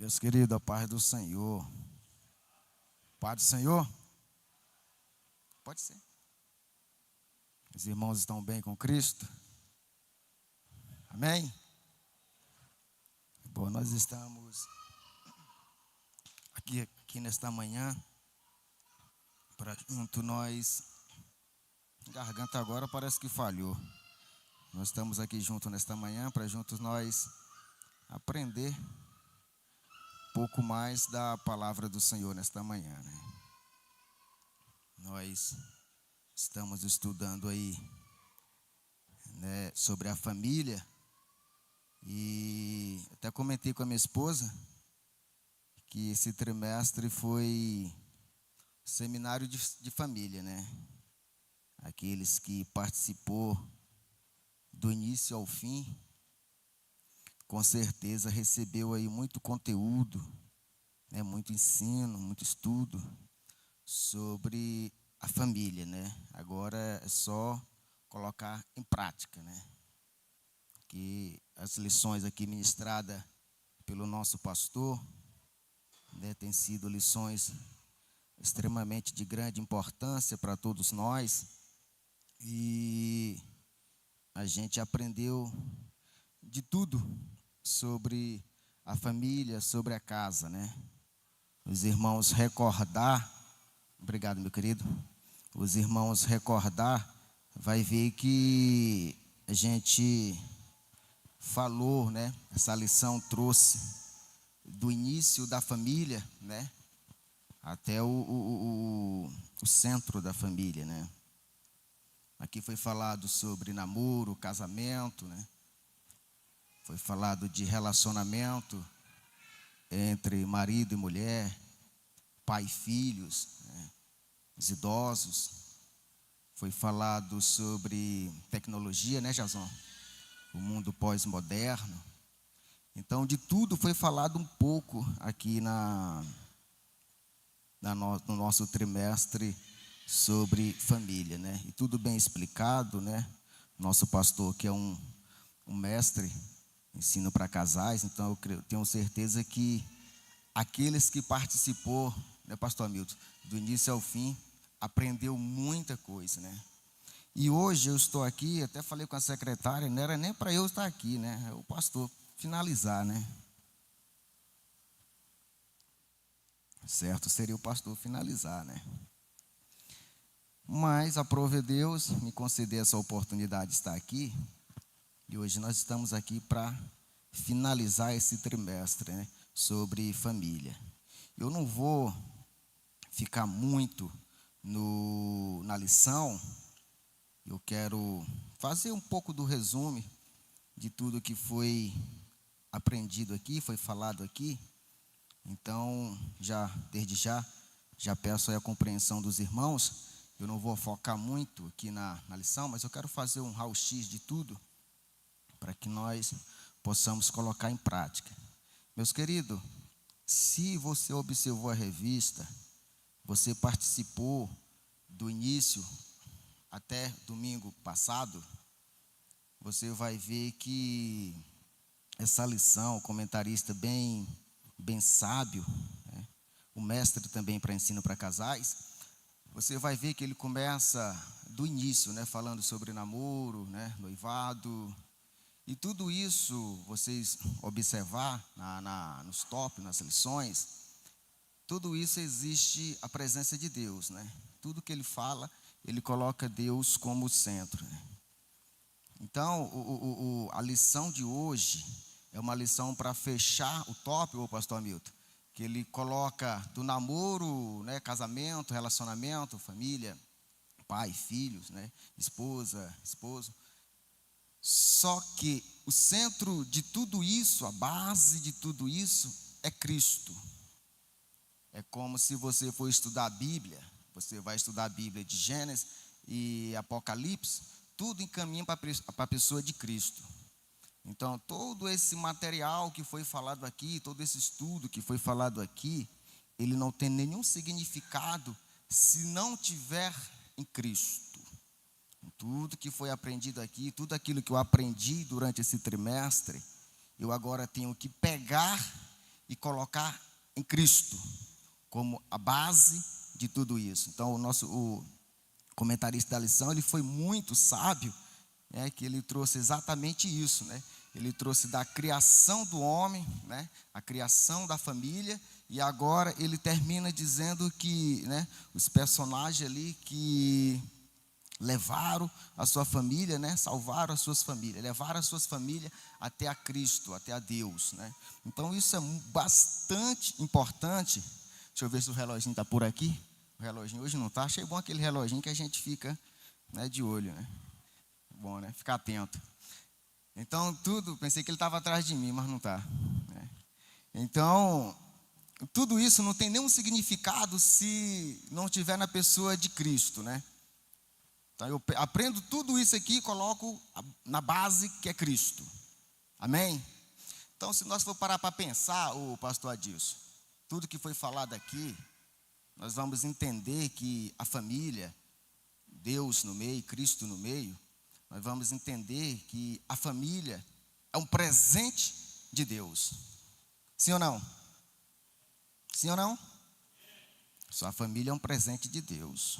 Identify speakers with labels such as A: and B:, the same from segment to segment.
A: Meus queridos, a paz do Senhor. Paz do Senhor? Pode ser. Os irmãos estão bem com Cristo? Amém? Bom, nós estamos aqui nesta manhã para junto nós. Garganta agora parece que falhou. Nós estamos aqui junto nesta manhã para juntos nós aprender um pouco mais da palavra do Senhor nesta manhã, né? Nós estamos estudando aí, né, sobre a família e até comentei com a minha esposa que esse trimestre foi seminário de família, né? Aqueles que participou do início ao fim, com certeza recebeu aí muito conteúdo, né, muito ensino, muito estudo sobre a família, né? Agora é só colocar em prática, né? Que as lições aqui ministradas pelo nosso pastor, né, têm sido lições extremamente de grande importância para todos nós e a gente aprendeu de tudo sobre a família, sobre a casa, né? Os irmãos recordar, obrigado, meu querido. Os irmãos recordar, vai ver que a gente falou, né? Essa lição trouxe do início da família, né? Até o centro da família, né? Aqui foi falado sobre namoro, casamento, né? Foi falado de relacionamento entre marido e mulher, pai e filhos, né? Os idosos. Foi falado sobre tecnologia, né, Jason? O mundo pós-moderno. Então, de tudo foi falado um pouco aqui no nosso trimestre sobre família, né? E tudo bem explicado, né? Nosso pastor, que é um mestre, ensino para casais, então eu tenho certeza que aqueles que participou, né, pastor Hamilton, do início ao fim, aprendeu muita coisa, né? E hoje eu estou aqui, até falei com a secretária, não era nem para eu estar aqui, né? O pastor finalizar, né? Certo, seria o pastor finalizar, né? Mas aprove Deus me conceder essa oportunidade de estar aqui. E hoje nós estamos aqui para finalizar esse trimestre, né, sobre família. Eu não vou ficar muito na lição. Eu quero fazer um pouco do resumo de tudo que foi aprendido aqui, foi falado aqui. Então, desde já peço aí a compreensão dos irmãos. Eu não vou focar muito aqui na lição, mas eu quero fazer um raio-x de tudo para que nós possamos colocar em prática. Meus queridos, se você observou a revista, você participou do início até domingo passado, você vai ver que essa lição, o comentarista bem sábio, né, o mestre também para ensino para casais, você vai ver que ele começa do início, né, falando sobre namoro, né, noivado, e tudo isso, vocês observar nos tópicos, nas lições, tudo isso existe a presença de Deus, né? Tudo que ele fala, ele coloca Deus como centro, né? Então, a lição de hoje é uma lição para fechar o tópico, pastor Hamilton, que ele coloca do namoro, né, casamento, relacionamento, família, pai, filhos, né, esposa, esposo. Só que o centro de tudo isso, a base de tudo isso é Cristo. É como se você for estudar a Bíblia, você vai estudar a Bíblia de Gênesis e Apocalipse, tudo encaminha para a pessoa de Cristo. Então, todo esse material que foi falado aqui, todo esse estudo que foi falado aqui, ele não tem nenhum significado se não tiver em Cristo. Tudo que foi aprendido aqui, tudo aquilo que eu aprendi durante esse trimestre, eu agora tenho que pegar e colocar em Cristo como a base de tudo isso. Então, o comentarista da lição, ele foi muito sábio, né, que ele trouxe exatamente isso, né? Ele trouxe da criação do homem, né, a criação da família, e agora ele termina dizendo que, né, os personagens ali que levaram a sua família, né, salvaram as suas famílias, levaram as suas famílias até a Cristo, até a Deus, né? Então isso é bastante importante. Deixa eu ver se o reloginho está por aqui. O reloginho hoje não está. Achei bom aquele reloginho que a gente fica, né, de olho, né? Bom, né? Ficar atento. Então, pensei que ele estava atrás de mim, mas não está, né? Então, tudo isso não tem nenhum significado se não estiver na pessoa de Cristo, né? Então, eu aprendo tudo isso aqui e coloco na base que é Cristo. Amém? Então, se nós for parar para pensar, o pastor Adilson, tudo que foi falado aqui, nós vamos entender que a família, Deus no meio, Cristo no meio, nós vamos entender que a família é um presente de Deus. Sim ou não? Sim ou não? Sua família é um presente de Deus.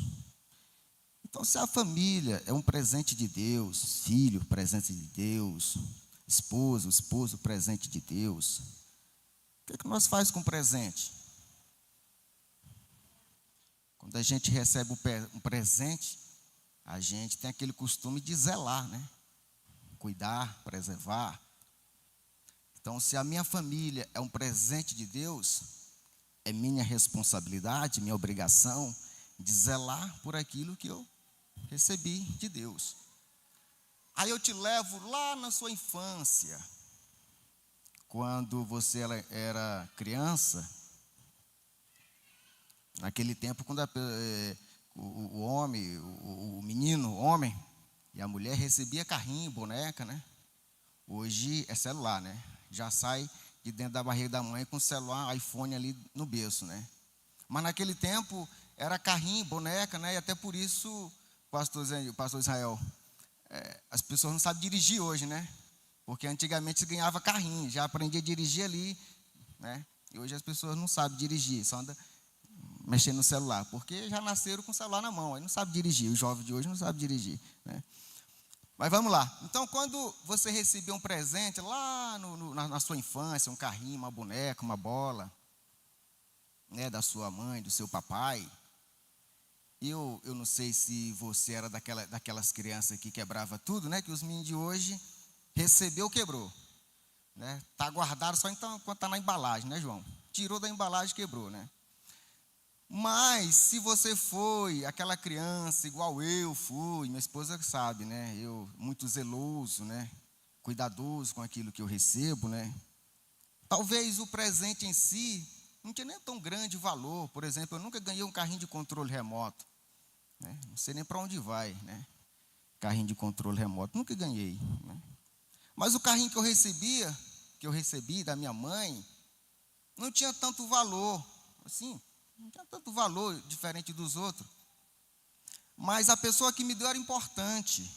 A: Então, se a família é um presente de Deus, filho, presente de Deus, esposo, presente de Deus, o que nós faz com o presente? Quando a gente recebe um presente, a gente tem aquele costume de zelar, né? Cuidar, preservar. Então, se a minha família é um presente de Deus, é minha responsabilidade, minha obrigação de zelar por aquilo que eu recebi de Deus. Aí eu te levo lá na sua infância, quando você era criança, naquele tempo, quando o homem, o menino, o homem e a mulher recebia carrinho, boneca, né? Hoje é celular, né? Já sai de dentro da barriga da mãe com o celular, iPhone ali no berço, né? Mas naquele tempo era carrinho, boneca, né? E até por isso, pastor Israel, as pessoas não sabem dirigir hoje, né? Porque antigamente se ganhava carrinho, já aprendia a dirigir ali, né? E hoje as pessoas não sabem dirigir, só anda mexendo no celular, porque já nasceram com o celular na mão, aí não sabe dirigir, os jovens de hoje não sabem dirigir, né? Mas vamos lá. Então, quando você recebeu um presente lá na sua infância, um carrinho, uma boneca, uma bola, né, da sua mãe, do seu papai, eu não sei se você era daquelas crianças que quebrava tudo, né? Que os meninos de hoje recebeu, quebrou, né? Tá guardado só então quando está na embalagem, né, João? Tirou da embalagem, quebrou, né? Mas se você foi aquela criança igual eu fui, minha esposa sabe, né? Eu muito zeloso, né? Cuidadoso com aquilo que eu recebo, né? Talvez o presente em si não tinha nem tão grande valor. Por exemplo, eu nunca ganhei um carrinho de controle remoto, né? Não sei nem para onde vai, né? Carrinho de controle remoto, nunca ganhei, né? Mas o carrinho que eu recebi da minha mãe, não tinha tanto valor, assim, não tinha tanto valor diferente dos outros. Mas a pessoa que me deu era importante.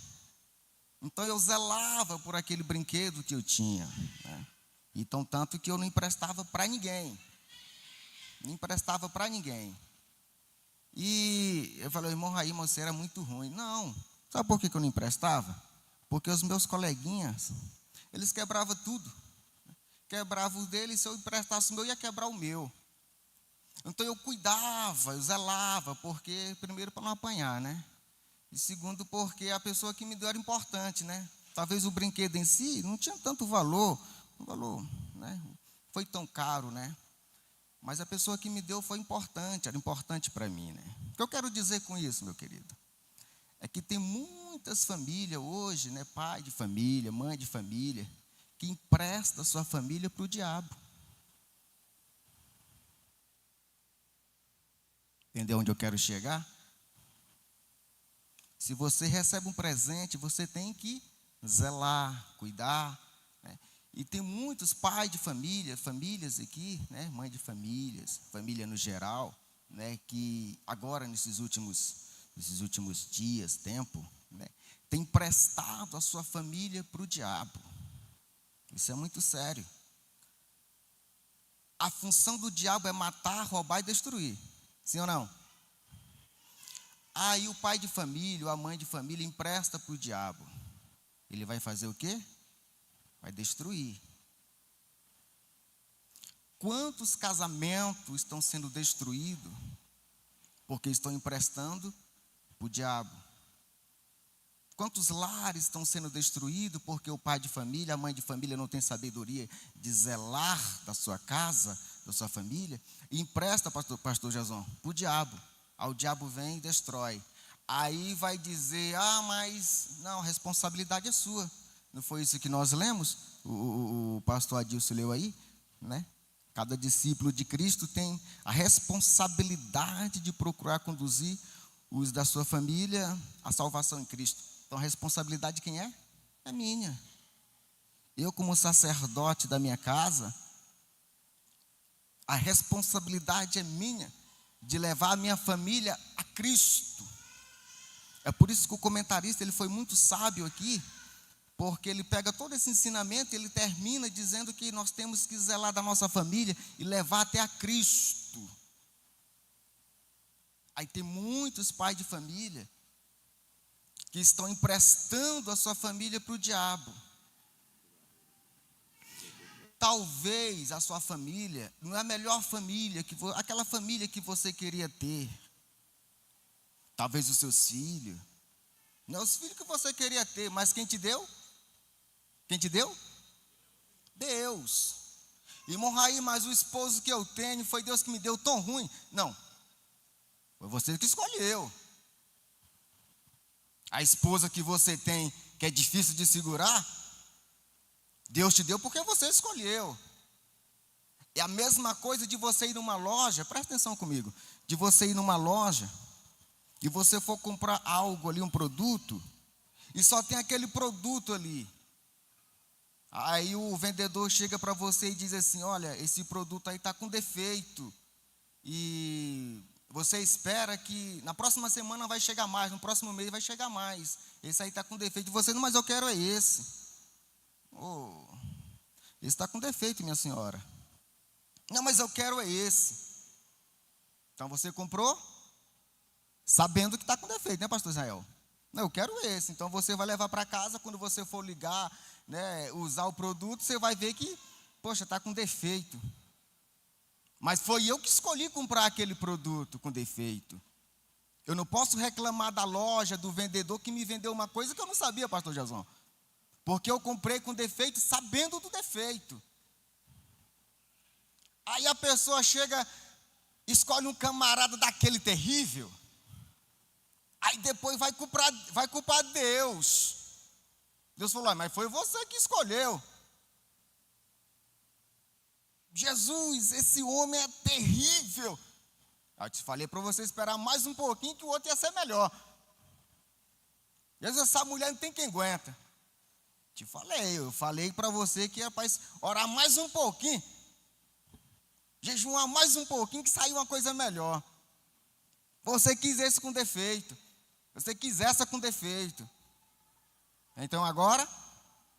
A: Então eu zelava por aquele brinquedo que eu tinha, né? Então, tanto que eu não emprestava para ninguém. Não emprestava para ninguém. E eu falei, irmão Raí, você era muito ruim. Não, sabe por que eu não emprestava? Porque os meus coleguinhas, eles quebravam tudo. Quebravam o dele, se eu emprestasse o meu, ia quebrar o meu. Então eu cuidava, eu zelava, porque, primeiro, para não apanhar, né? E segundo, porque a pessoa que me deu era importante, né? Talvez o brinquedo em si não tinha tanto valor, né? Foi tão caro, né? Mas a pessoa que me deu foi importante, era importante para mim, né? O que eu quero dizer com isso, meu querido, é que tem muitas famílias hoje, né? Pai de família, mãe de família, que empresta a sua família para o diabo. Entendeu onde eu quero chegar? Se você recebe um presente, você tem que zelar, cuidar, né? E tem muitos pais de família, famílias aqui, né? Mãe de famílias, família no geral, né? Que agora nesses últimos dias, tempo, né? Tem emprestado a sua família para o diabo. Isso é muito sério. a função do diabo é matar, roubar e destruir. Sim ou não? Aí o pai de família, ou a mãe de família empresta para o diabo. Ele vai fazer o quê? Vai destruir. Quantos casamentos estão sendo destruídos porque estão emprestando para o diabo? Quantos lares estão sendo destruídos porque o pai de família, a mãe de família não tem sabedoria de zelar da sua casa, da sua família, e empresta, pastor Jason, para o diabo. Aí o diabo vem e destrói. Aí vai dizer, mas não, a responsabilidade é sua. Não foi isso que nós lemos? O pastor Adilson leu aí, né? Cada discípulo de Cristo tem a responsabilidade de procurar conduzir os da sua família à salvação em Cristo. Então a responsabilidade de quem é? É minha. Eu, como sacerdote da minha casa, a responsabilidade é minha de levar a minha família a Cristo. É por isso que o comentarista ele foi muito sábio aqui, porque ele pega todo esse ensinamento e ele termina dizendo que nós temos que zelar da nossa família e levar até a Cristo. Aí tem muitos pais de família que estão emprestando a sua família para o diabo. Talvez a sua família não é a melhor família, aquela família que você queria ter. Talvez os seus filhos. Não é os filhos que você queria ter, mas quem te deu? Quem te deu? Deus. Irmão Raí, mas o esposo que eu tenho, foi Deus que me deu tão ruim. Não, foi você que escolheu. A esposa que você tem, que é difícil de segurar, Deus te deu porque você escolheu. É a mesma coisa de você ir numa loja, presta atenção comigo, de você ir numa loja, e você for comprar algo ali, um produto, e só tem aquele produto ali. Aí o vendedor chega para você e diz assim, olha, esse produto aí está com defeito, e você espera que na próxima semana vai chegar mais, no próximo mês vai chegar mais, esse aí está com defeito, e você, não, mas eu quero é esse. Esse está com defeito, minha senhora. Não, mas eu quero é esse. Então você comprou, sabendo que está com defeito, né, pastor Israel? Não, eu quero esse. Então você vai levar para casa, quando você for ligar, né, usar o produto, você vai ver que, poxa, está com defeito. Mas foi eu que escolhi comprar aquele produto com defeito. Eu não posso reclamar da loja, do vendedor que me vendeu uma coisa que eu não sabia, pastor Jason. Porque eu comprei com defeito, sabendo do defeito. Aí a pessoa chega, escolhe um camarada daquele terrível. Aí depois vai culpar Deus. Deus falou, mas foi você que escolheu. Jesus, esse homem é terrível. Eu te falei para você esperar mais um pouquinho que o outro ia ser melhor. Jesus, essa mulher não tem quem aguenta. Eu falei para você que era para orar mais um pouquinho. Jejuar mais um pouquinho que saiu uma coisa melhor. Você quis esse com defeito. Você quis essa com defeito. Então agora,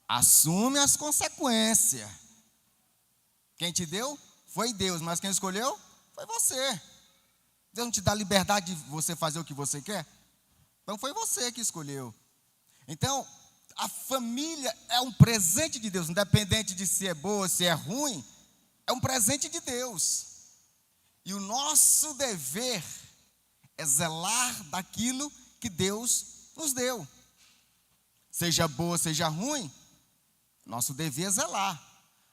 A: assume as consequências. Quem te deu foi Deus, mas quem escolheu foi você. Deus não te dá liberdade de você fazer o que você quer? Então foi você que escolheu. Então, a família é um presente de Deus, independente de se é boa, se é ruim, é um presente de Deus. E o nosso dever é zelar daquilo que Deus nos deu. Seja boa, seja ruim, nosso dever é zelar.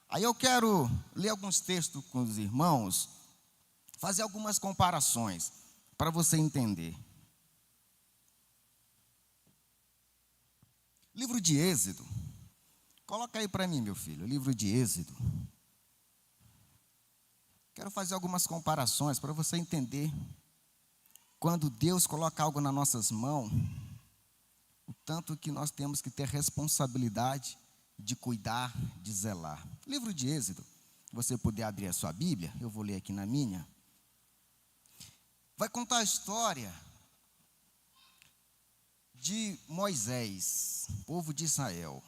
A: Aí eu quero ler alguns textos com os irmãos, fazer algumas comparações, para você entender. Livro de Êxodo. Coloca aí para mim, meu filho, livro de Êxodo. Quero fazer algumas comparações para você entender. Quando Deus coloca algo nas nossas mãos, o tanto que nós temos que ter responsabilidade de cuidar, de zelar. Livro de Êxodo, se você puder abrir a sua Bíblia, eu vou ler aqui na minha. Vai contar a história de Moisés, povo de Israel.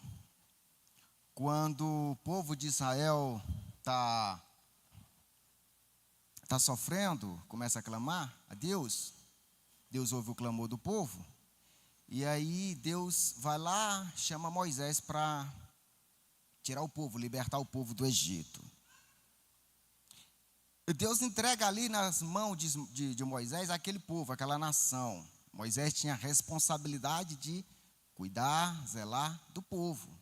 A: Quando o povo de Israel está está sofrendo, começa a clamar a Deus. Deus ouve o clamor do povo. E aí Deus vai lá, chama Moisés para tirar o povo, libertar o povo do Egito. E Deus entrega ali nas mãos de Moisés aquele povo, aquela nação. Moisés tinha a responsabilidade de cuidar, zelar do povo.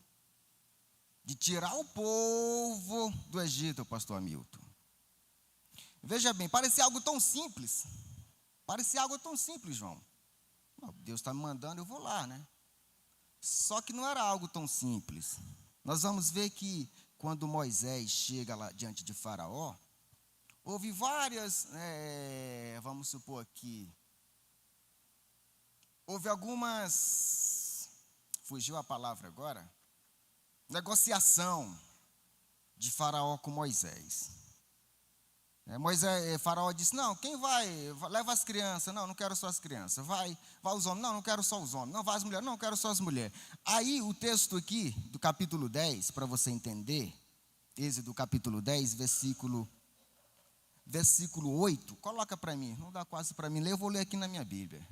A: De tirar o povo do Egito, pastor Hamilton. Veja bem, parecia algo tão simples. Parecia algo tão simples, João. Deus está me mandando, eu vou lá, né? Só que não era algo tão simples. Nós vamos ver que quando Moisés chega lá diante de Faraó, houve várias, vamos supor aqui, houve algumas, fugiu a palavra agora, negociação de Faraó com Moisés. Faraó disse, não, quem vai? Leva as crianças. Não quero só as crianças. Vai os homens. Não quero só os homens. Não, vai as mulheres. Não quero só as mulheres. Aí o texto aqui, do capítulo 10, para você entender, Êxodo capítulo 10, versículo 8, coloca para mim, não dá quase para mim ler, eu vou ler aqui na minha Bíblia.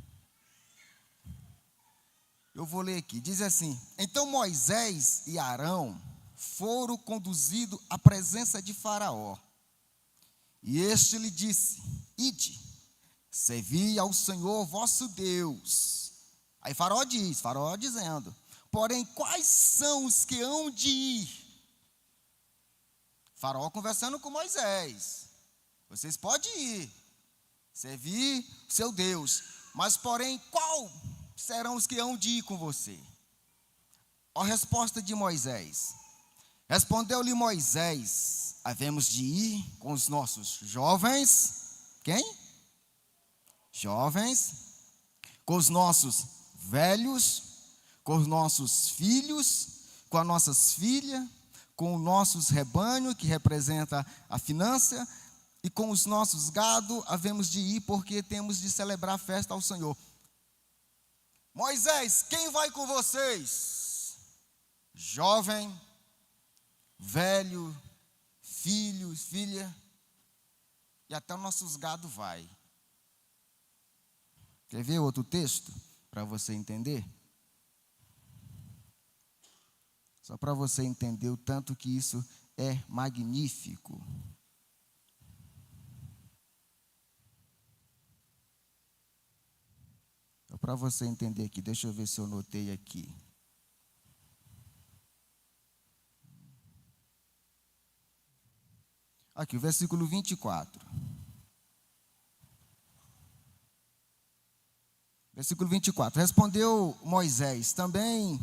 A: Eu vou ler aqui, diz assim, então Moisés e Arão foram conduzidos à presença de Faraó. E este lhe disse, ide, servi ao Senhor vosso Deus. Aí Faraó dizendo, porém, quais são os que hão de ir? Faraó conversando com Moisés. Vocês podem ir, servir seu Deus. Mas, porém, qual serão os que hão de ir com você? A resposta de Moisés. Respondeu-lhe Moisés, havemos de ir com os nossos jovens. Quem? Jovens. Com os nossos velhos, com os nossos filhos, com as nossas filhas, com os nossos rebanhos, que representa a finança, e com os nossos gado, havemos de ir, porque temos de celebrar a festa ao Senhor. Moisés, quem vai com vocês? Jovem, velho, filhos, filha, e até os nossos gado vai. Quer ver outro texto para você entender? Só para você entender o tanto que isso é magnífico. Só para você entender aqui, deixa eu ver se eu notei aqui. Aqui, o versículo 24. Versículo 24. Respondeu Moisés, também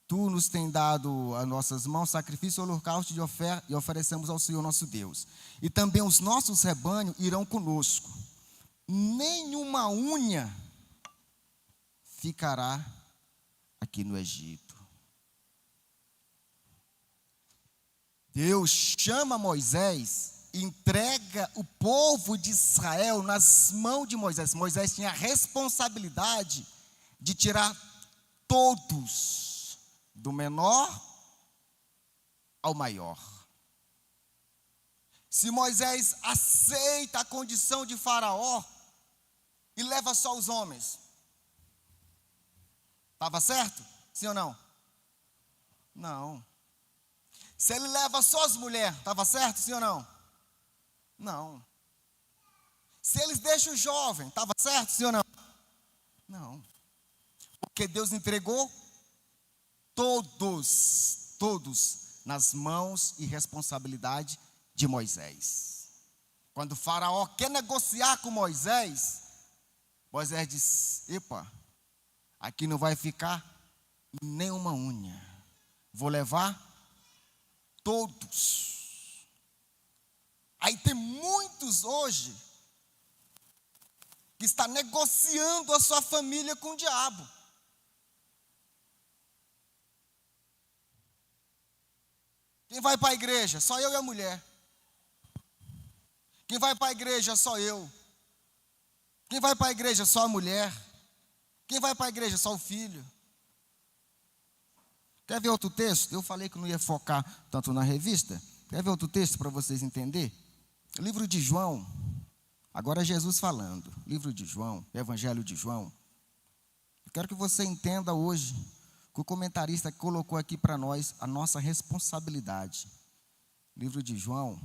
A: tu nos tens dado a nossas mãos sacrifício, holocausto e oferecemos ao Senhor nosso Deus. E também os nossos rebanhos irão conosco. Nenhuma unha ficará aqui no Egito. Deus chama Moisés, entrega o povo de Israel nas mãos de Moisés. Moisés tinha a responsabilidade de tirar todos, do menor ao maior. Se Moisés aceita a condição de Faraó e leva só os homens, estava certo? Sim ou não? Não. Se ele leva só as mulheres, estava certo, sim ou não? Não. Se eles deixam o jovem, estava certo, sim ou não? Não. Porque Deus entregou todos nas mãos e responsabilidade de Moisés. Quando o Faraó quer negociar com Moisés, Moisés diz, epa, aqui não vai ficar nenhuma unha. Vou levar todos. Aí tem muitos hoje que está negociando a sua família com o diabo. Quem vai para a igreja? Só eu e a mulher. Quem vai para a igreja? Só eu. Quem vai para a igreja? Só a mulher. Quem vai para a igreja? Só o filho. Quer ver outro texto? Eu falei que não ia focar tanto na revista. Quer ver outro texto para vocês entenderem? Livro de João, agora é Jesus falando. Livro de João, Evangelho de João. Eu quero que você entenda hoje que o comentarista colocou aqui para nós a nossa responsabilidade. Livro de João,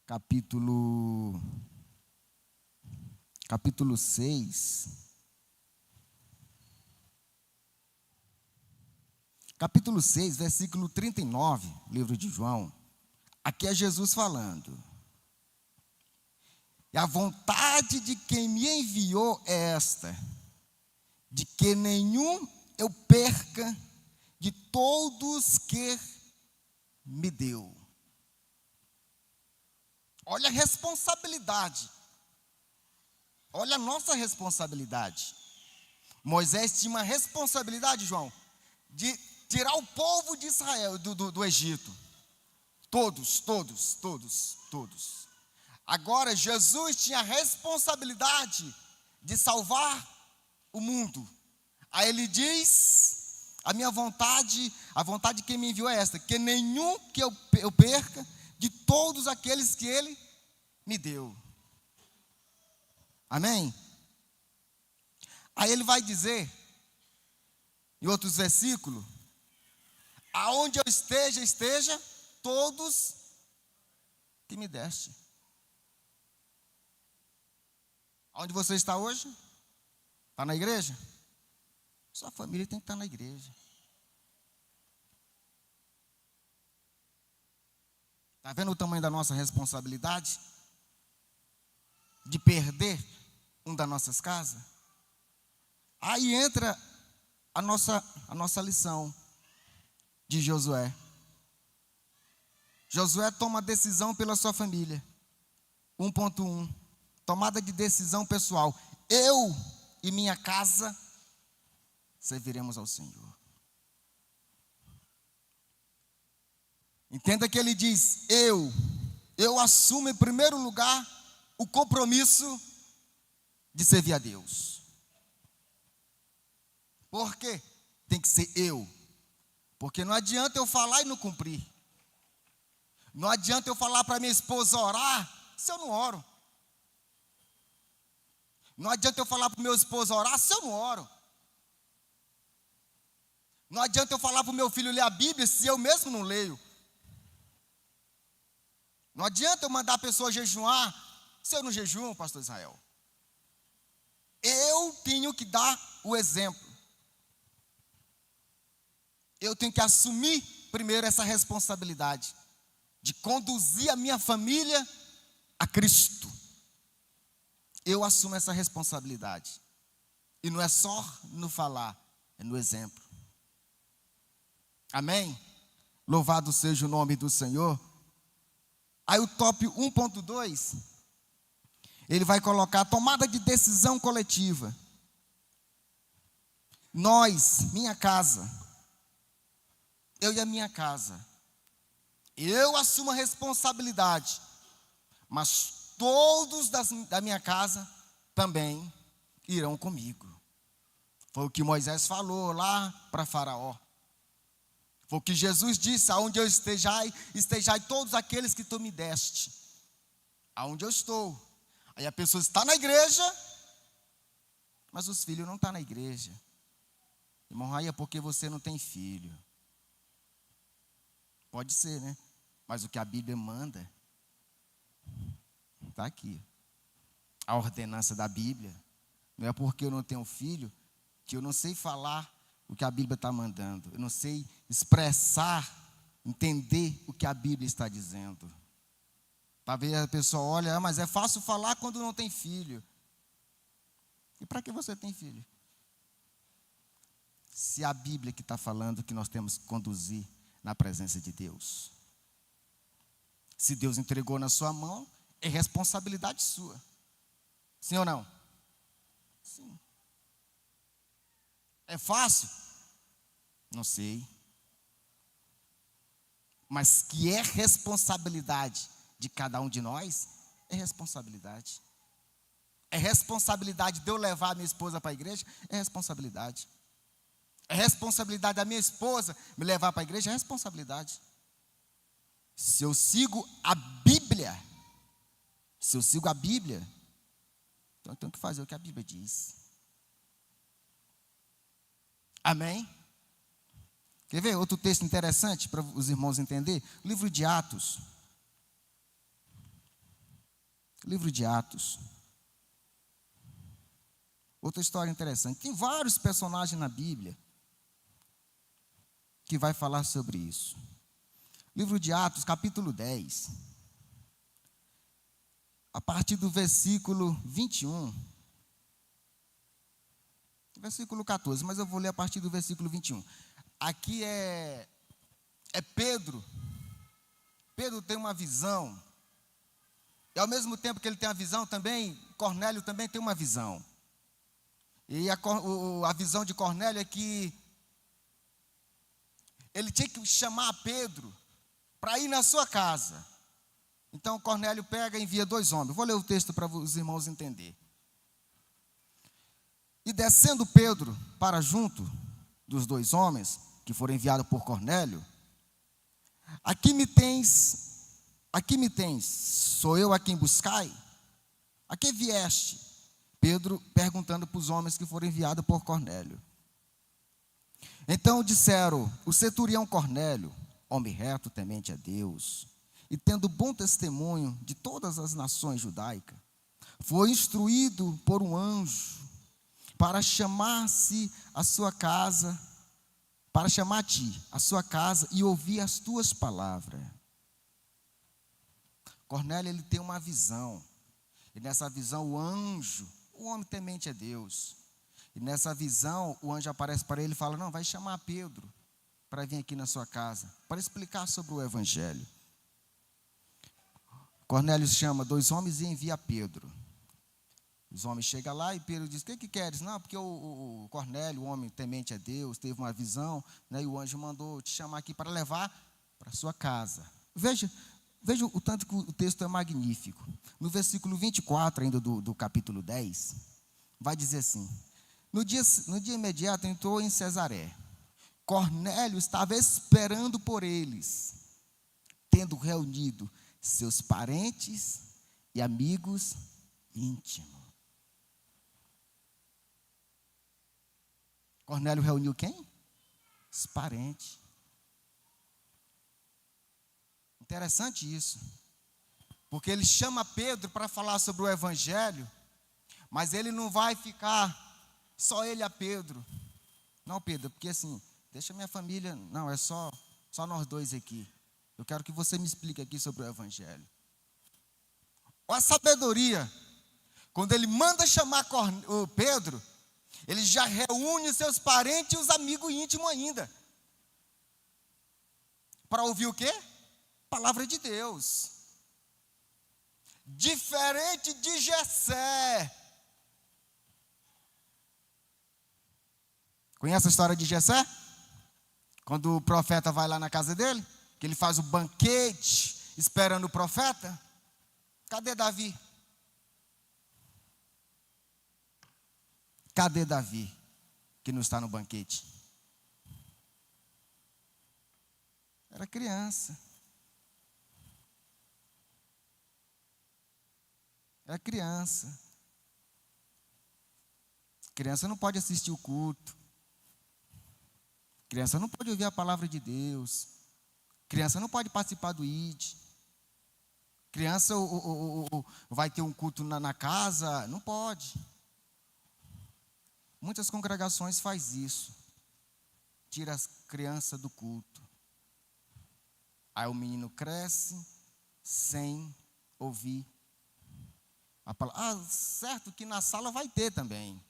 A: capítulo 6. Capítulo 6, versículo 39, livro de João. Aqui é Jesus falando. E a vontade de quem me enviou é esta: de que nenhum eu perca de todos que me deu. Olha a responsabilidade. Olha a nossa responsabilidade. Moisés tinha uma responsabilidade, João, de tirar o povo de Israel do Egito. Todos. Agora, Jesus tinha a responsabilidade de salvar o mundo. Aí ele diz: a vontade de quem me enviou é esta, que nenhum que eu perca de todos aqueles que ele me deu. Amém? Aí ele vai dizer, em outros versículos: aonde eu esteja todos que me deste. Onde você está hoje? Está na igreja? Sua família tem que estar na igreja. Está vendo o tamanho da nossa responsabilidade? De perder um das nossas casas? Aí entra a nossa lição de Josué. Josué toma decisão pela sua família. 1.1. Tomada de decisão pessoal. Eu e minha casa serviremos ao Senhor. Entenda que ele diz: eu assumo em primeiro lugar o compromisso de servir a Deus. Por quê? Tem que ser eu. Porque não adianta eu falar e não cumprir. Não adianta eu falar para minha esposa orar se eu não oro. Não adianta eu falar para o meu esposo orar se eu não oro. Não adianta eu falar para o meu filho ler a Bíblia se eu mesmo não leio. Não adianta eu mandar a pessoa jejuar se eu não jejuo, pastor Israel. Eu tenho que dar o exemplo. Eu tenho que assumir primeiro essa responsabilidade de conduzir a minha família a Cristo. Eu assumo essa responsabilidade. E não é só no falar, é no exemplo. Amém? Louvado seja o nome do Senhor. Aí o top 1.2, ele vai colocar tomada de decisão coletiva. Nós, minha casa, eu e a minha casa, eu assumo a responsabilidade, mas todos da minha casa também irão comigo. Foi o que Moisés falou lá para Faraó. Foi o que Jesus disse: aonde eu estejai todos aqueles que tu me deste. Aonde eu estou. Aí a pessoa está na igreja, mas os filhos não estão na igreja. Irmão, aí é porque você não tem filho. Pode ser, né? Mas o que a Bíblia manda está aqui. A ordenança da Bíblia. Não é porque eu não tenho filho que eu não sei falar o que a Bíblia está mandando. Eu não sei expressar, entender o que a Bíblia está dizendo. Talvez a pessoa olhe: mas é fácil falar quando não tem filho. E para que você tem filho? Se a Bíblia que está falando que nós temos que conduzir na presença de Deus. Se Deus entregou na sua mão, é responsabilidade sua. Sim ou não? Sim. É fácil? Não sei. Mas que é responsabilidade de cada um de nós, é responsabilidade. É responsabilidade de eu levar a minha esposa para a igreja, é responsabilidade. É responsabilidade da minha esposa me levar para a igreja, é responsabilidade. Se eu sigo a Bíblia, então eu tenho que fazer o que a Bíblia diz. Amém? Quer ver outro texto interessante para os irmãos entenderem? Livro de Atos. Livro de Atos. Outra história interessante. Tem vários personagens na Bíblia que vai falar sobre isso. Livro de Atos, capítulo 10. A partir do versículo 21. Versículo 14, mas eu vou ler a partir do versículo 21. Aqui é Pedro. Pedro tem uma visão. E ao mesmo tempo que ele tem a visão também, Cornélio também tem uma visão. E a visão de Cornélio é que ele tinha que chamar Pedro para ir na sua casa. Então Cornélio pega e envia 2 homens. Vou ler o texto para os irmãos entenderem. E descendo Pedro para junto dos 2 homens que foram enviados por Cornélio, aqui me tens, sou eu a quem buscai? A que vieste? Pedro perguntando para os homens que foram enviados por Cornélio. Então disseram: o centurião Cornélio, homem reto, temente a Deus, e tendo bom testemunho de todas as nações judaicas, foi instruído por um anjo para chamar-te à sua casa e ouvir as tuas palavras. Cornélio, ele tem uma visão, e nessa visão o anjo, o homem temente a Deus, e nessa visão o anjo aparece para ele e fala: não, vai chamar Pedro para vir aqui na sua casa, para explicar sobre o evangelho. Cornélio chama 2 homens e envia Pedro. Os homens chegam lá e Pedro diz: o que queres? Não, porque o Cornélio, o homem temente a Deus, teve uma visão, né, e o anjo mandou te chamar aqui para levar para a sua casa. Veja o tanto que o texto é magnífico. No versículo 24 ainda do capítulo 10, vai dizer assim: no dia imediato entrou em Cesaré. Cornélio estava esperando por eles, tendo reunido seus parentes e amigos íntimos. Cornélio reuniu quem? Os parentes. Interessante isso, porque ele chama Pedro para falar sobre o evangelho, mas ele não vai ficar só ele a Pedro. Não, Pedro, porque assim, deixa minha família, não, é só nós 2 aqui. Eu quero que você me explique aqui sobre o evangelho. Olha a sabedoria. Quando ele manda chamar o Pedro, ele já reúne os seus parentes e os amigos íntimos ainda. Para ouvir o quê? Palavra de Deus. Diferente de Jessé. Conhece a história de Jessé? Quando o profeta vai lá na casa dele, que ele faz o banquete esperando o profeta. Cadê Davi? Cadê Davi, que não está no banquete? Era criança. Era criança. Criança não pode assistir o culto. Criança não pode ouvir a palavra de Deus. Criança não pode participar do ID. Criança vai ter um culto na casa, não pode. Muitas congregações fazem isso. Tira as crianças do culto. Aí o menino cresce sem ouvir a palavra. Certo que na sala vai ter também.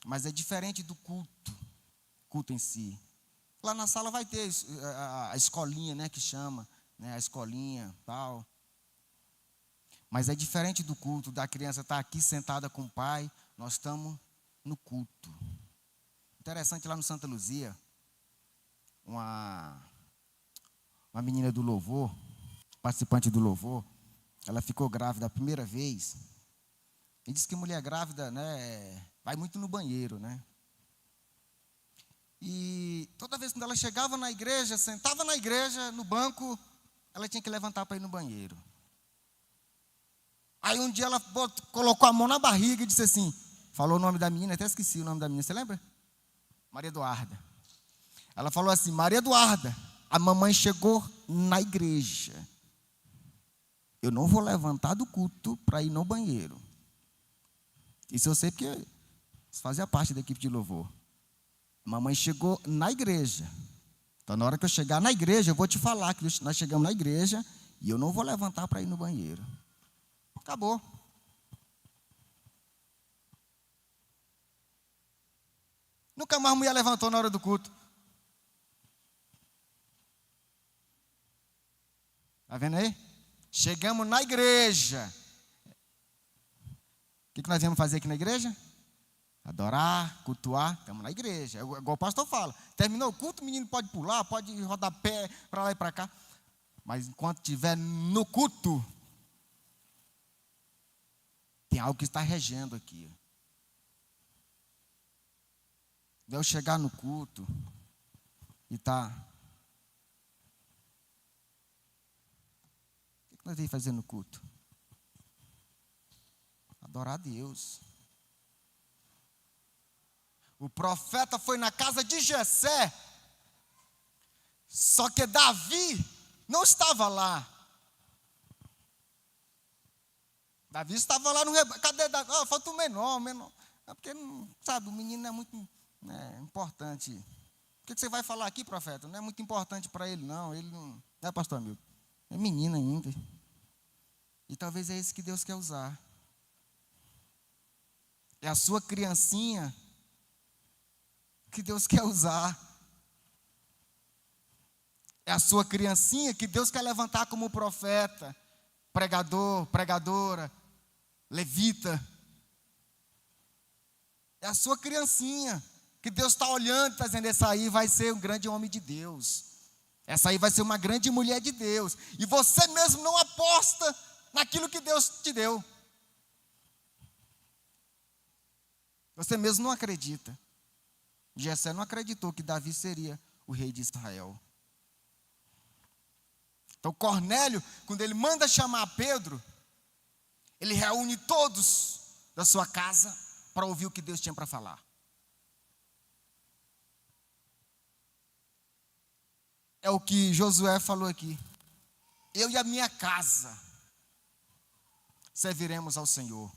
A: Mas é diferente do culto em si. Lá na sala vai ter a escolinha, né, que chama, né, a escolinha, tal. Mas é diferente do culto, da criança estar aqui sentada com o pai, nós estamos no culto. Interessante, lá no Santa Luzia, uma menina do louvor, participante do louvor, ela ficou grávida a primeira vez, e diz que mulher grávida, né, vai muito no banheiro, né? E toda vez que ela chegava na igreja, sentava na igreja, no banco, ela tinha que levantar para ir no banheiro. Aí um dia ela colocou a mão na barriga e disse assim, falou o nome da menina, até esqueci o nome da menina, você lembra? Maria Eduarda. Ela falou assim, Maria Eduarda, a mamãe chegou na igreja. Eu não vou levantar do culto para ir no banheiro. Isso eu sei porque isso fazia parte da equipe de louvor. Mamãe chegou na igreja. Então, na hora que eu chegar na igreja, eu vou te falar que nós chegamos na igreja e eu não vou levantar para ir no banheiro. Acabou. Nunca mais a mulher levantou na hora do culto. Está vendo aí? Chegamos na igreja. O que nós viemos fazer aqui na igreja? Adorar, cultuar. Estamos na igreja. É igual o pastor fala. Terminou o culto, o menino pode pular, pode rodar pé para lá e para cá. Mas enquanto estiver no culto, tem algo que está regendo aqui. De eu chegar no culto e tá. O que nós vamos fazer no culto? Adorar a Deus. O profeta foi na casa de Jessé, só que Davi não estava lá. Davi estava lá no rebanho. Cadê Davi? Oh, falta o menor. É porque, sabe, o menino é muito importante. O que você vai falar aqui, profeta? Não é muito importante para ele, não. Ele não é, pastor Hamilton? É menino ainda. E talvez é esse que Deus quer usar. É a sua criancinha que Deus quer usar. É a sua criancinha que Deus quer levantar como profeta, pregador, pregadora, levita. É a sua criancinha que Deus está olhando, está dizendo, essa aí vai ser um grande homem de Deus. Essa aí vai ser uma grande mulher de Deus. E você mesmo não aposta naquilo que Deus te deu. Você mesmo não acredita. Jessé não acreditou que Davi seria o rei de Israel. Então Cornélio, quando ele manda chamar Pedro, ele reúne todos da sua casa para ouvir o que Deus tinha para falar. É o que Josué falou aqui. Eu e a minha casa serviremos ao Senhor.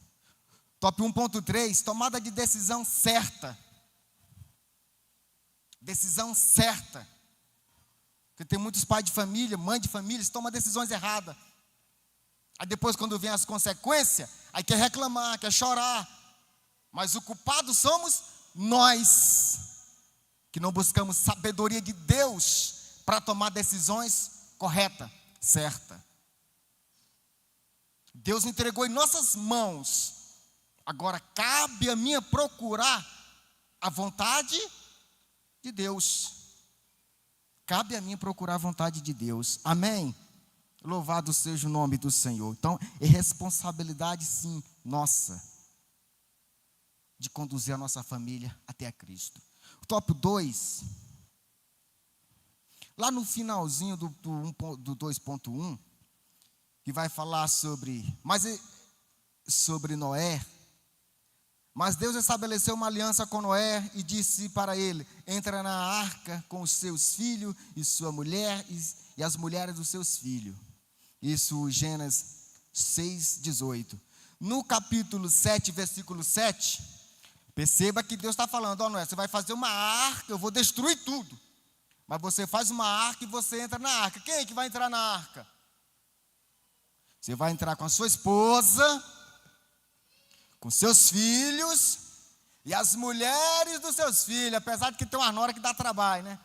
A: Top 1.3, tomada de decisão certa. Decisão certa. Porque tem muitos pais de família, mães de família, que tomam decisões erradas. Aí depois, quando vem as consequências, aí quer reclamar, quer chorar. Mas o culpado somos nós, que não buscamos sabedoria de Deus para tomar decisões corretas, certas. Deus entregou em nossas mãos. Agora cabe a mim procurar a vontade de Deus. Cabe a mim procurar a vontade de Deus. Amém? Louvado seja o nome do Senhor. Então, é responsabilidade sim, nossa, de conduzir a nossa família até a Cristo. O top 2, lá no finalzinho do 2.1, que vai falar sobre Noé. Mas Deus estabeleceu uma aliança com Noé e disse para ele, entra na arca com os seus filhos e sua mulher e as mulheres dos seus filhos. Isso, Gênesis 6:18. No capítulo 7, versículo 7, perceba que Deus está falando, ó Noé, você vai fazer uma arca, eu vou destruir tudo. Mas você faz uma arca e você entra na arca. Quem é que vai entrar na arca? Você vai entrar com a sua esposa, com seus filhos e as mulheres dos seus filhos, apesar de que tem uma nora que dá trabalho, né?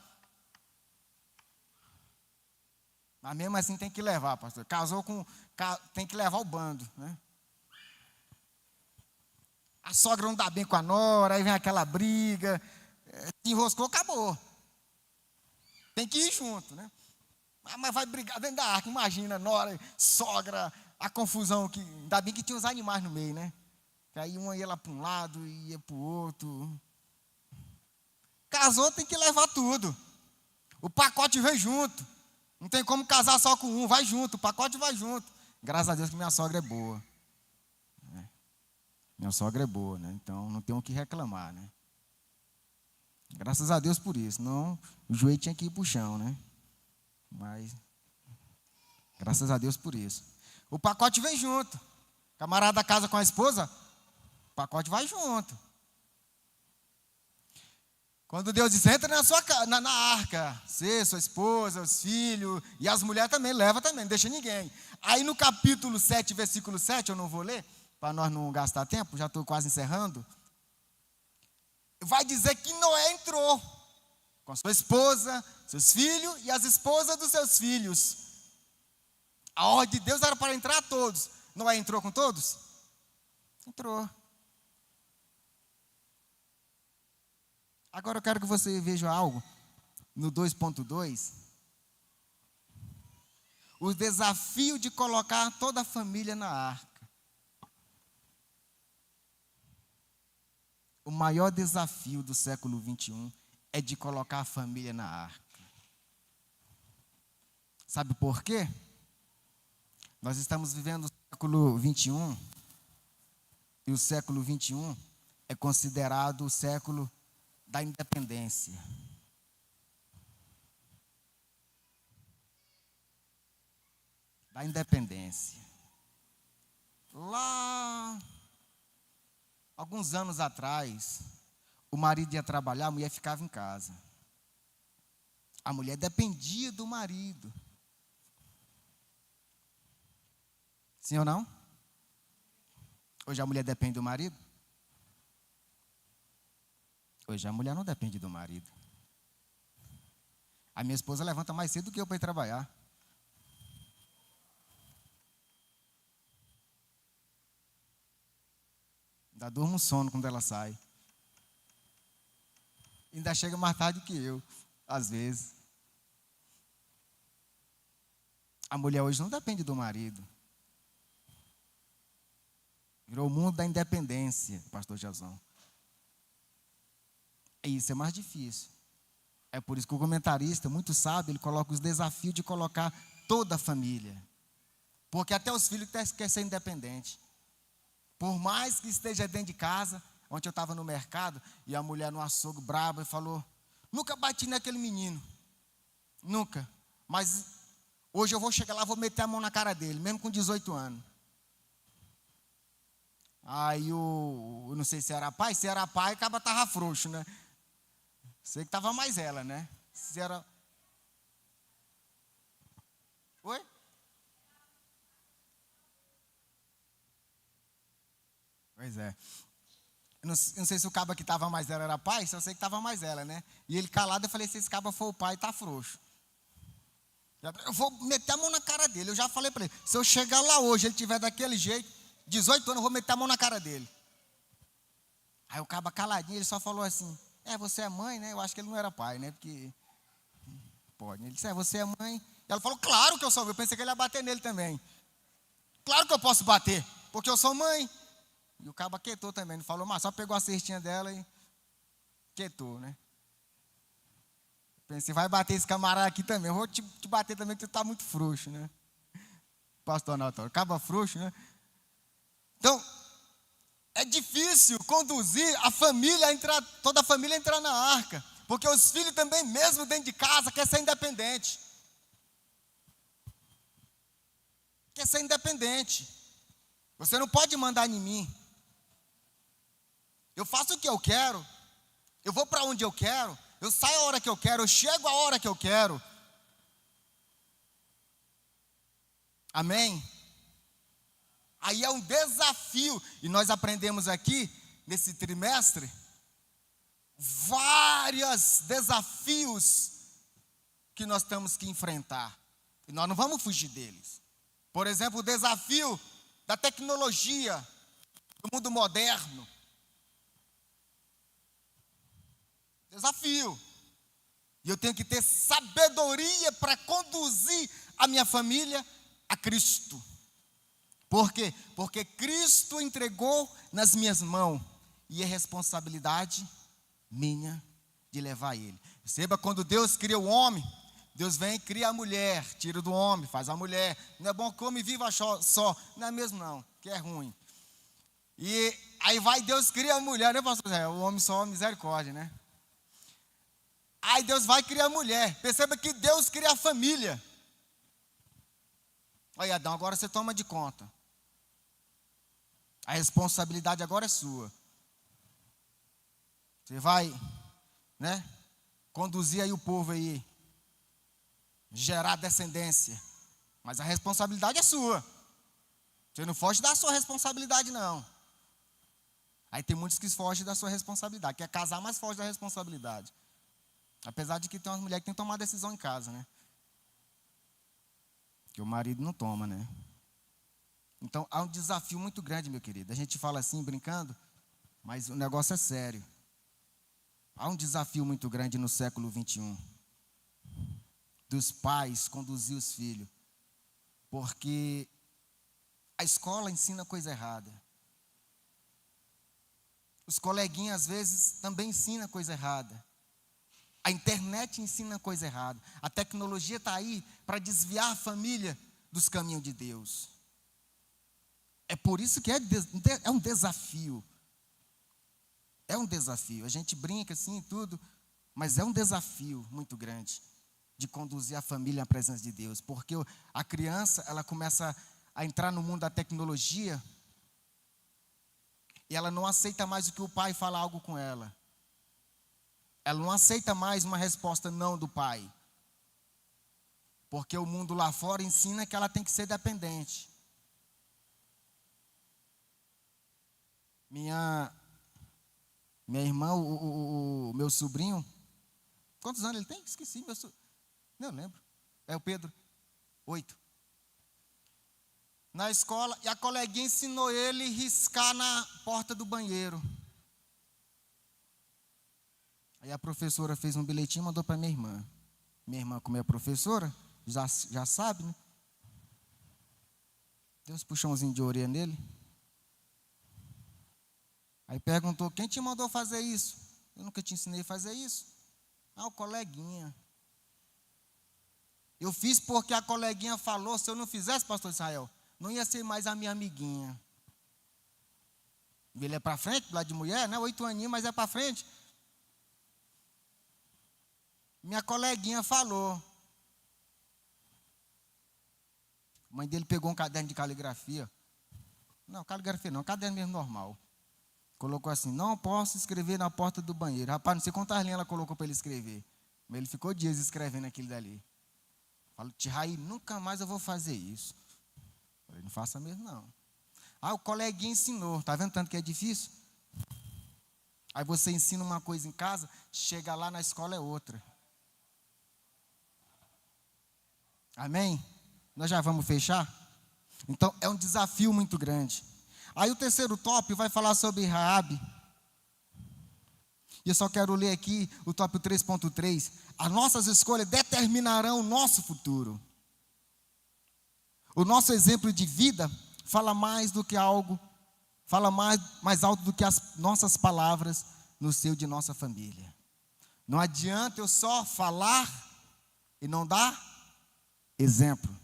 A: Mas mesmo assim tem que levar, pastor. Tem que levar o bando, né? A sogra não dá bem com a nora, aí vem aquela briga, se enroscou, acabou. Tem que ir junto, né? Mas vai brigar dentro da arca, imagina, nora, sogra, a confusão, que ainda bem que tinha os animais no meio, né? Que aí uma ia lá para um lado, ia para o outro. Casou, tem que levar tudo. O pacote vem junto. Não tem como casar só com um, vai junto, o pacote vai junto. Graças a Deus que minha sogra é boa. Minha sogra é boa, né? Então não tem o que reclamar, né? Graças a Deus por isso. Não, o joelho tinha que ir para o chão, né? Mas, graças a Deus por isso. O pacote vem junto. Camarada casa com a esposa, o pacote vai junto. Quando Deus diz, entra na arca, você, sua esposa, os filhos, e as mulheres também, leva também, não deixa ninguém. Aí no capítulo 7, versículo 7, eu não vou ler, para nós não gastar tempo, já estou quase encerrando. Vai dizer que Noé entrou com sua esposa, seus filhos e as esposas dos seus filhos. A ordem de Deus era para entrar todos. Noé entrou com todos? Entrou. Agora eu quero que você veja algo no 2.2. O desafio de colocar toda a família na arca. O maior desafio do século 21 é de colocar a família na arca. Sabe por quê? Nós estamos vivendo o século 21 e o século 21 é considerado o século da independência. Da independência. Lá, alguns anos atrás, o marido ia trabalhar, a mulher ficava em casa. A mulher dependia do marido. Sim ou não? Hoje a mulher depende do marido? Hoje a mulher não depende do marido. A minha esposa levanta mais cedo do que eu para ir trabalhar. Ainda durmo um sono quando ela sai. Ainda chega mais tarde que eu, às vezes. A mulher hoje não depende do marido. Virou o mundo da independência, pastor Jazão. E isso é mais difícil. É por isso que o comentarista, muito sábio, ele coloca os desafios de colocar toda a família. Porque até os filhos querem ser independentes. Por mais que esteja dentro de casa, ontem eu estava no mercado, e a mulher no açougue braba e falou, nunca bati naquele menino. Nunca. Mas hoje eu vou chegar lá, vou meter a mão na cara dele, mesmo com 18 anos. Aí eu não sei se era pai, acaba estava frouxo, né? Sei que estava mais ela, né? Se era... Oi? Pois é. Eu não sei se o cabo que estava mais ela era pai, só sei que estava mais ela, né? E ele calado, eu falei, se esse cabo for o pai, tá frouxo. Eu vou meter a mão na cara dele. Eu já falei para ele, se eu chegar lá hoje, ele tiver daquele jeito, 18 anos, eu vou meter a mão na cara dele. Aí o cabo caladinho, ele só falou assim, você é mãe, né? Eu acho que ele não era pai, né? Porque pode. Ele disse, você é mãe. E ela falou, claro que eu sou. Eu pensei que ele ia bater nele também. Claro que eu posso bater, porque eu sou mãe. E o cabo quietou também. Não falou, mas só pegou a cestinha dela e quietou, né? Pensei, vai bater esse camarada aqui também. Eu vou te bater também, que tu tá muito frouxo, né? Pastor Natal, cabo frouxo, né? Então, é difícil conduzir a família a entrar, toda a família a entrar na arca, porque os filhos também, mesmo dentro de casa, querem ser independente. Quer ser independente. Você não pode mandar em mim. Eu faço o que eu quero, eu vou para onde eu quero, eu saio a hora que eu quero, eu chego a hora que eu quero. Amém? Aí é um desafio, e nós aprendemos aqui, nesse trimestre, vários desafios que nós temos que enfrentar, e nós não vamos fugir deles. Por exemplo, o desafio da tecnologia, do mundo moderno. Desafio. E eu tenho que ter sabedoria para conduzir a minha família a Cristo. Por quê? Porque Cristo entregou nas minhas mãos, e é responsabilidade minha de levar ele. Perceba, quando Deus cria o homem, Deus vem e cria a mulher, tira do homem, faz a mulher. Não é bom que o homem viva só. Não é mesmo não, que é ruim. E aí vai Deus cria a mulher, né, pastor Zé? O homem só, misericórdia, né? Aí Deus vai criar a mulher. Perceba que Deus cria a família. Olha, Adão, agora você toma de conta. A responsabilidade agora é sua. Você vai, né, conduzir aí o povo aí, gerar descendência. Mas a responsabilidade é sua. Você não foge da sua responsabilidade, não. Aí tem muitos que fogem da sua responsabilidade. Quer casar, mas foge da responsabilidade. Apesar de que tem umas mulheres que tem que tomar decisão em casa, né? Que o marido não toma, né? Então, há um desafio muito grande, meu querido. A gente fala assim, brincando, mas o negócio é sério. Há um desafio muito grande no século 21. Dos pais conduzir os filhos. Porque a escola ensina coisa errada. Os coleguinhas, às vezes, também ensinam coisa errada. A internet ensina coisa errada. A tecnologia está aí para desviar a família dos caminhos de Deus. É por isso que é um desafio. É um desafio. A gente brinca assim e tudo, mas é um desafio muito grande de conduzir a família à presença de Deus. Porque a criança, ela começa a entrar no mundo da tecnologia e ela não aceita mais o que o pai fala algo com ela. Ela não aceita mais uma resposta não do pai. Porque o mundo lá fora ensina que ela tem que ser dependente. Minha irmã, o meu sobrinho, quantos anos ele tem? Esqueci, não lembro. É o Pedro, 8. Na escola, e a coleguinha ensinou ele a riscar na porta do banheiro. Aí a professora fez um bilhetinho e mandou para minha irmã. Minha irmã, como é professora, já sabe, né? Deu uns puxãozinhos de orelha nele. Aí perguntou, quem te mandou fazer isso? Eu nunca te ensinei a fazer isso. Ah, o coleguinha. Eu fiz porque a coleguinha falou, se eu não fizesse, pastor Israel, não ia ser mais a minha amiguinha. Ele é para frente, do lado de mulher, né? 8 aninhos, mas é para frente. Minha coleguinha falou. A mãe dele pegou um caderno de caligrafia. Não, caligrafia não, caderno mesmo normal. Colocou assim, não posso escrever na porta do banheiro. Rapaz, não sei quantas linhas ela colocou para ele escrever. Mas ele ficou dias escrevendo aquilo dali. Falou, tia Raí, nunca mais eu vou fazer isso. Falei, não faça mesmo não. Ah, o coleguinha ensinou. Está vendo tanto que é difícil? Aí você ensina uma coisa em casa, chega lá na escola é outra. Amém? Nós já vamos fechar? Então, é um desafio muito grande. Aí o terceiro tópico vai falar sobre Raabe. E eu só quero ler aqui o tópico 3.3. As nossas escolhas determinarão o nosso futuro. O nosso exemplo de vida fala mais do que algo, fala mais alto do que as nossas palavras no seio de nossa família. Não adianta eu só falar e não dar exemplo.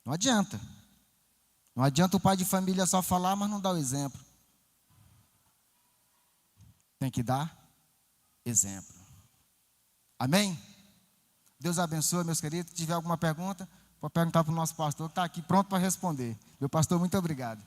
A: Não adianta. Não adianta o pai de família só falar, mas não dar o exemplo. Tem que dar exemplo. Amém? Deus abençoe, meus queridos. Se tiver alguma pergunta, pode perguntar para o nosso pastor, que está aqui pronto para responder. Meu pastor, muito obrigado.